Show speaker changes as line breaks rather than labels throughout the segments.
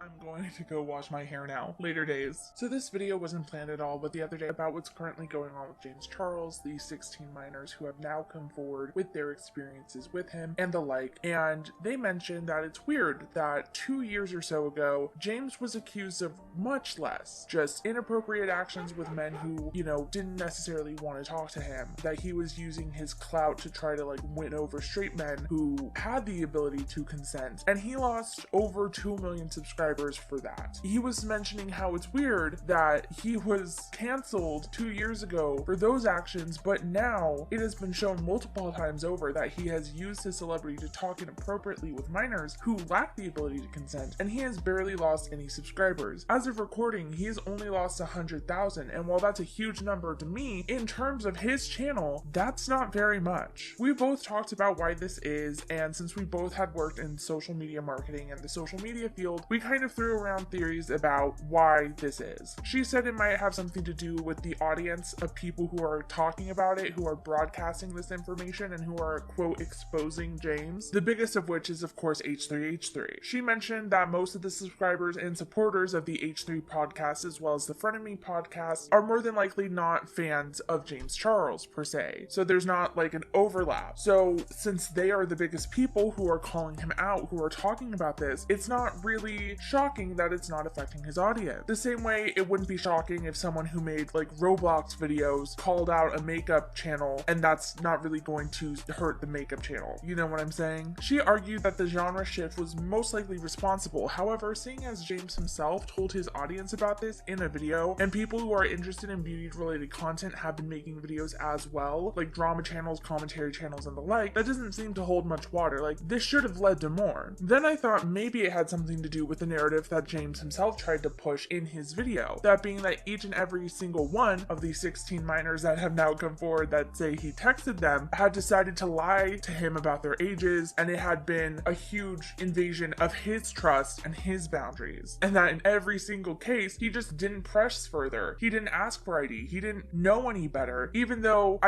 I'm going to go wash my hair now. Later days. So this video wasn't planned at all, but the other day about what's currently going on with James Charles, the 16 minors who have now come forward with their experiences with him and the like, and they mentioned that it's weird that 2 years or so ago, James was accused of much less, just inappropriate actions with men who, didn't necessarily want to talk to him, that he was using his clout to try to win over straight men who had the ability to consent, and he lost over 2 million subscribers for that. He was mentioning how it's weird that he was canceled 2 years ago for those actions, but now it has been shown multiple times over that he has used his celebrity to talk inappropriately with minors who lack the ability to consent, and he has barely lost any subscribers. As of recording, he has only lost 100,000, and while that's a huge number to me, in terms of his channel, that's not very much. We both talked about why this is, and since we both had worked in social media marketing and the social media field, we kind of threw around theories about why this is. She said it might have something to do with the audience of people who are talking about it, who are broadcasting this information, and who are, quote, exposing James. The biggest of which is, of course, H3H3. She mentioned that most of the subscribers and supporters of the H3 podcast, as well as the Frenemy podcast, are more than likely not fans of James Charles, per se. So there's not an overlap. So since they are the biggest people who are calling him out, who are talking about this, it's not really shocking that it's not affecting his audience. The same way it wouldn't be shocking if someone who made Roblox videos called out a makeup channel, and that's not really going to hurt the makeup channel. You know what I'm saying? She argued that the genre shift was most likely responsible. However, seeing as James himself told his audience about this in a video, and people who are interested in beauty related content have been making videos as well, like drama channels, commentary channels, and the like, that doesn't seem to hold much water. This should have led to more. Then I thought maybe it had something to do with the narrative that James himself tried to push in his video. That being that each and every single one of the 16 minors that have now come forward that say he texted them had decided to lie to him about their ages, and it had been a huge invasion of his trust and his boundaries. And that in every single case, he just didn't press further. He didn't ask for ID. He didn't know any better. Even though,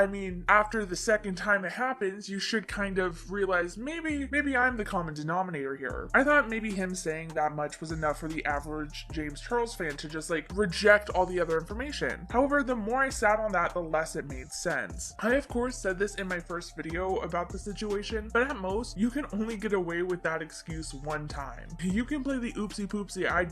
after the second time it happens, you should kind of realize maybe I'm the common denominator here. I thought maybe him saying that much was enough for the average James Charles fan to just reject all the other information. However, the more I sat on that, the less it made sense. I of course said this in my first video about the situation, but at most, you can only get away with that excuse one time. You can play the oopsie poopsie, I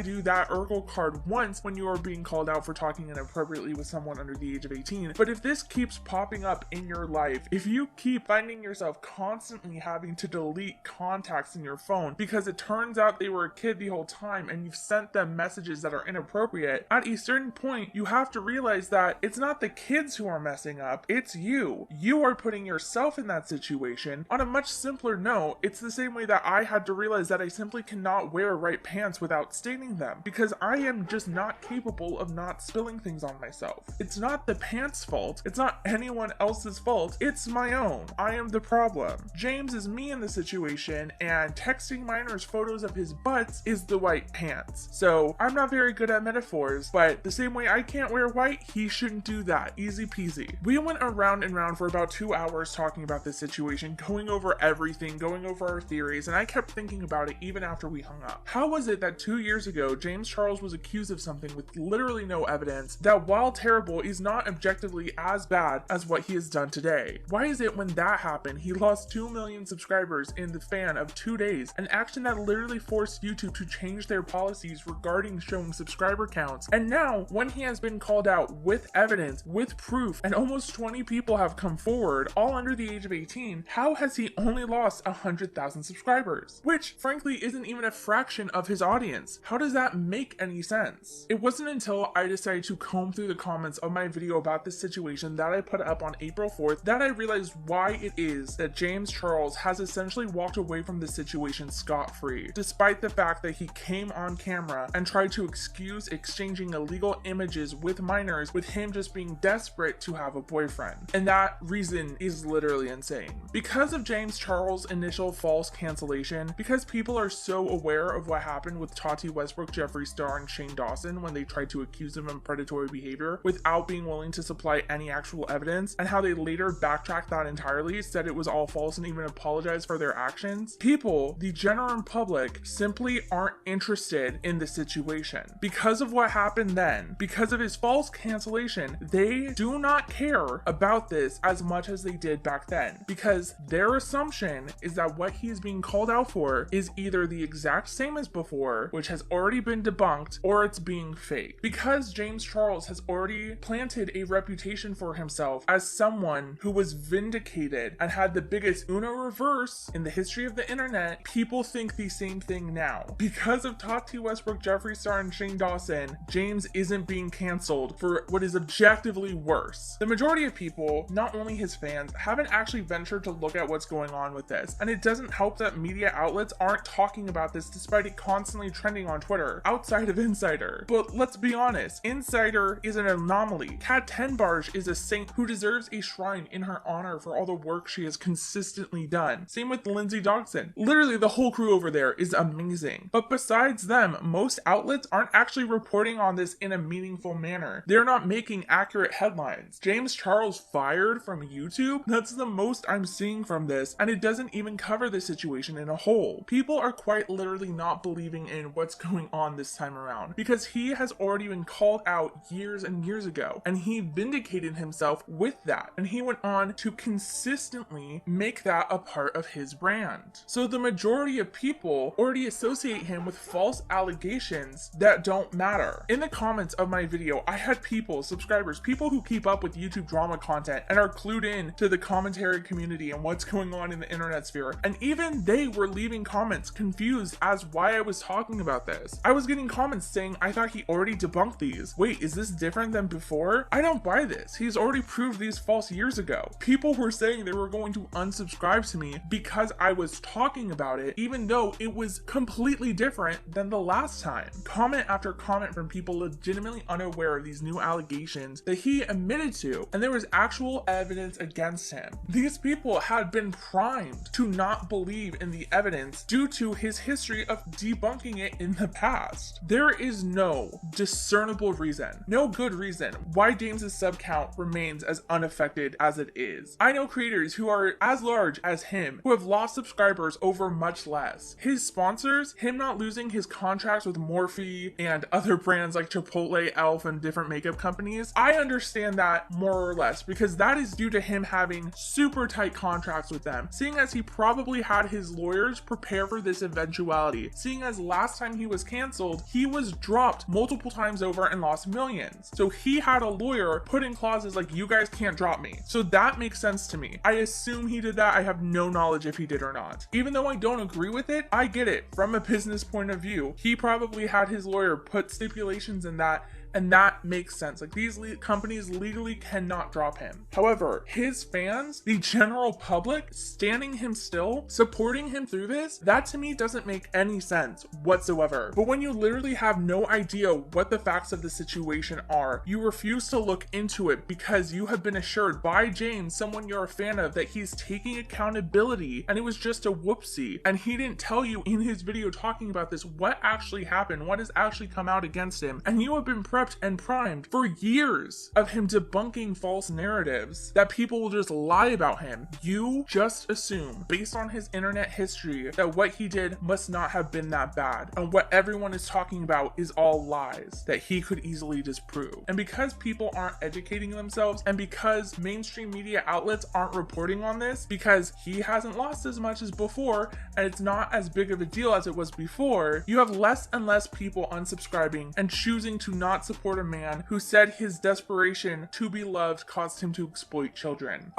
do that Urkel card once when you are being called out for talking inappropriately with someone under the age of 18, but if this keeps popping up in your life, if you keep finding yourself constantly having to delete contacts in your phone because it turns out they were a kid the whole time and you've sent them messages that are inappropriate, at a certain point you have to realize that it's not the kids who are messing up, it's you. You are putting yourself in that situation. On a much simpler note, it's the same way that I had to realize that I simply cannot wear right pants without staining them, because I am just not capable of not spilling things on myself. It's not the pants' fault, it's not anyone else's fault, it's my own. I am the problem. James is me in the situation, and texting minors photos of his butts is the white pants. So I'm not very good at metaphors, but the same way I can't wear white, he shouldn't do that. Easy peasy. We went around and round for about 2 hours talking about this situation, going over everything, going over our theories, and I kept thinking about it even after we hung up. How was it that 2 years ago, James Charles was accused of something with literally no evidence that, while terrible, is not objectively as bad as what he has done today? Why is it when that happened, he lost 2 million subscribers in the span of 2 days, an action that literally forced YouTube to change their policies regarding showing subscriber counts, and now, when he has been called out with evidence, with proof, and almost 20 people have come forward, all under the age of 18, how has he only lost 100,000 subscribers? Which, frankly, isn't even a fraction of his audience. How does that make any sense? It wasn't until I decided to comb through the comments of my video about this situation that I put up on April 4th that I realized why it is that James Charles has essentially walked away from this situation scot-free, despite the fact that he came on camera and tried to excuse exchanging illegal images with minors with him just being desperate to have a boyfriend. And that reason is literally insane. Because of James Charles' initial false cancellation, because people are so aware of what happened with Tati Westbrook, Jeffree Star, and Shane Dawson when they tried to accuse him of predatory behavior without being willing to supply any actual evidence, and how they later backtracked that entirely, said it was all false, and even apologized for their actions, people, the general public, simply they aren't interested in the situation. Because of what happened then, because of his false cancellation, they do not care about this as much as they did back then, because their assumption is that what he is being called out for is either the exact same as before, which has already been debunked, or it's being fake. Because James Charles has already planted a reputation for himself as someone who was vindicated and had the biggest Uno reverse in the history of the internet, people think the same thing now. Because of Tati Westbrook, Jeffree Star, and Shane Dawson, James isn't being canceled for what is objectively worse. The majority of people, not only his fans, haven't actually ventured to look at what's going on with this, and it doesn't help that media outlets aren't talking about this despite it constantly trending on Twitter, outside of Insider. But let's be honest, Insider is an anomaly. Kat Tenbarge is a saint who deserves a shrine in her honor for all the work she has consistently done. Same with Lindsay Dodson. Literally the whole crew over there is amazing. But besides them, most outlets aren't actually reporting on this in a meaningful manner. They're not making accurate headlines. James Charles fired from YouTube? That's the most I'm seeing from this, and it doesn't even cover the situation in a whole. People are quite literally not believing in what's going on this time around, because he has already been called out years and years ago, and he vindicated himself with that, and he went on to consistently make that a part of his brand. So the majority of people already associate him with false allegations that don't matter. In the comments of my video, I had people, subscribers, people who keep up with YouTube drama content and are clued in to the commentary community and what's going on in the internet sphere, and even they were leaving comments confused as why I was talking about this. I was getting comments saying I thought he already debunked these. Wait, is this different than before? I don't buy this. He's already proved these false years ago. People were saying they were going to unsubscribe to me because I was talking about it, even though it was completely different than the last time. Comment after comment from people legitimately unaware of these new allegations that he admitted to, and there was actual evidence against him. These people had been primed to not believe in the evidence due to his history of debunking it in the past. There is no discernible reason, no good reason why James's sub count remains as unaffected as it is. I know creators who are as large as him who have lost subscribers over much less. His sponsors, him not losing his contracts with Morphe and other brands like Chipotle, Elf, and different makeup companies, I understand that more or less, because that is due to him having super tight contracts with them, seeing as he probably had his lawyers prepare for this eventuality, seeing as last time he was canceled, he was dropped multiple times over and lost millions. So he had a lawyer put in clauses like, you guys can't drop me. So that makes sense to me. I assume he did that. I have no knowledge if he did or not. Even though I don't agree with it, I get it. From a business point of view, he probably had his lawyer put stipulations in that, and that makes sense. Like, these companies legally cannot drop him. However, his fans, the general public, standing him still, supporting him through this, that to me doesn't make any sense whatsoever. But when you literally have no idea what the facts of the situation are, you refuse to look into it because you have been assured by James, someone you're a fan of, that he's taking accountability and it was just a whoopsie, and he didn't tell you in his video talking about this what actually happened, what has actually come out against him, and you have been prepped and primed for years of him debunking false narratives that people will just lie about him. You just assume, based on his internet history, that what he did must not have been that bad, and what everyone is talking about is all lies that he could easily disprove. And because people aren't educating themselves, and because mainstream media outlets aren't reporting on this, because he hasn't lost as much as before, and it's not as big of a deal as it was before, you have less and less people unsubscribing and choosing to not support a man who said his desperation to be loved caused him to exploit children.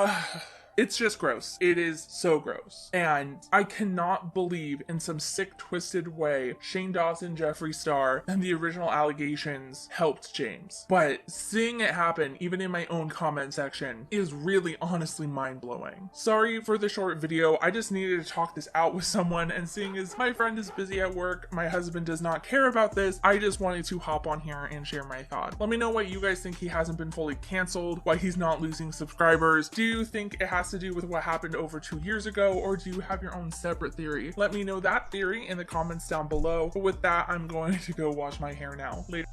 It's just gross. It is so gross. And I cannot believe in some sick, twisted way Shane Dawson, Jeffree Star, and the original allegations helped James. But seeing it happen, even in my own comment section, is really honestly mind-blowing. Sorry for the short video. I just needed to talk this out with someone, and seeing as my friend is busy at work, my husband does not care about this, I just wanted to hop on here and share my thoughts. Let me know what you guys think he hasn't been fully canceled, why he's not losing subscribers. Do you think it has to do with what happened over 2 years ago, or do you have your own separate theory? Let me know that theory in the comments down below. But with that, I'm going to go wash my hair now. Later.